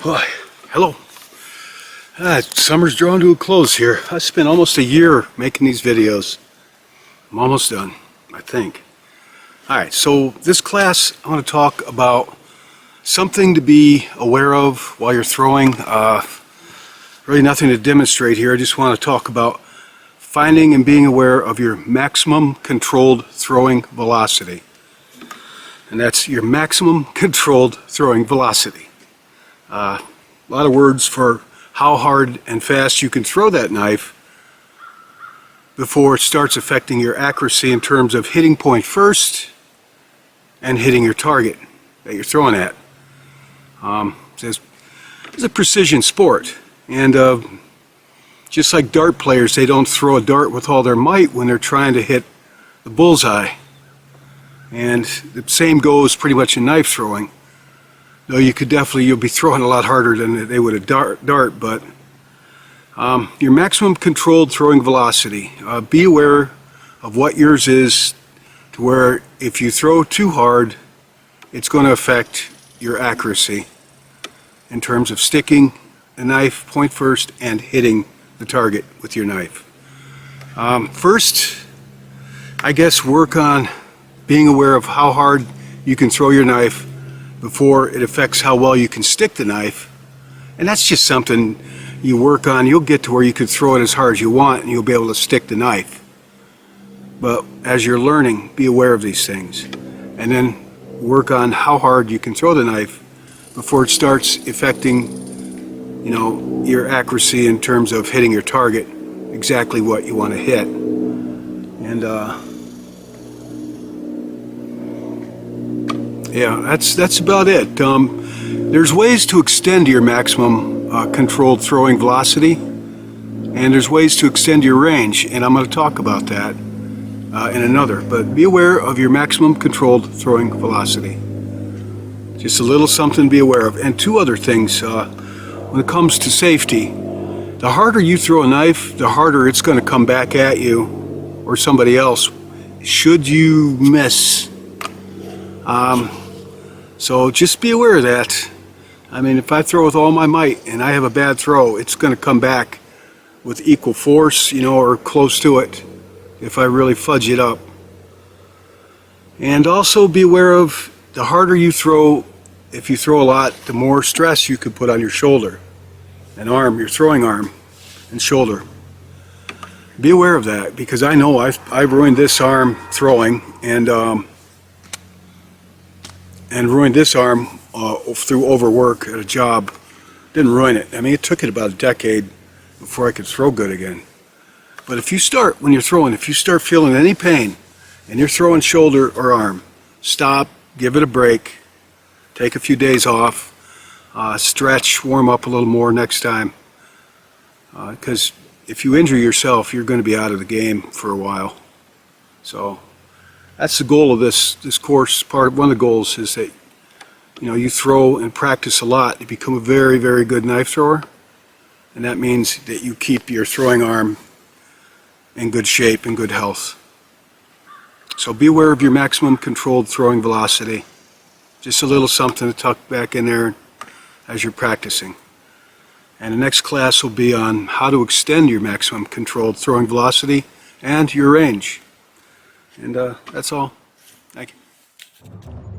Boy, hello. Summer's drawing to a close here. I spent almost a year making these videos. I'm almost done, I think. Alright, so this class I want to talk about something to be aware of while you're throwing. Really nothing to demonstrate here. I just want to talk about finding and being aware of your maximum controlled throwing velocity. And that's your maximum controlled throwing velocity. A lot of words for how hard and fast you can throw that knife before it starts affecting your accuracy in terms of hitting point first and hitting your target that you're throwing at. It's a precision sport, and just like dart players, they don't throw a dart with all their might when they're trying to hit the bullseye. And the same goes pretty much in knife throwing. Though you'll be throwing a lot harder than they would a dart, but your maximum controlled throwing velocity. Be aware of what yours is, to where if you throw too hard, it's going to affect your accuracy in terms of sticking the knife point first and hitting the target with your knife. First, I guess work on being aware of how hard you can throw your knife before it affects how well you can stick the knife. And that's just something you work on. You'll get to where you can throw it as hard as you want and you'll be able to stick the knife. But as you're learning, be aware of these things. And then work on how hard you can throw the knife before it starts affecting, your accuracy in terms of hitting your target, exactly what you want to hit. And yeah, that's about it. There's ways to extend your maximum controlled throwing velocity, and there's ways to extend your range, and I'm going to talk about that in another. But be aware of your maximum controlled throwing velocity. Just a little something to be aware of. And two other things when it comes to safety. The harder you throw a knife, the harder it's going to come back at you or somebody else should you miss. So just be aware of that. I mean, if I throw with all my might and I have a bad throw, it's going to come back with equal force, or close to it if I really fudge it up. And also be aware of the harder you throw, if you throw a lot, the more stress you could put on your shoulder and arm, your throwing arm and shoulder. Be aware of that, because I know I've ruined this arm throwing, and ruined this arm through overwork at a job. Didn't ruin it. I mean, it took it about a decade before I could throw good again. But if you start, when you're throwing, if you start feeling any pain and you're throwing shoulder or arm, stop, give it a break, take a few days off, stretch, warm up a little more next time. Because if you injure yourself, you're going to be out of the game for a while. So that's the goal of this course. One of the goals is that you throw and practice a lot. You become a very, very good knife thrower, and that means that you keep your throwing arm in good shape and good health. So be aware of your maximum controlled throwing velocity. Just a little something to tuck back in there as you're practicing. And the next class will be on how to extend your maximum controlled throwing velocity and your range. And that's all. Thank you.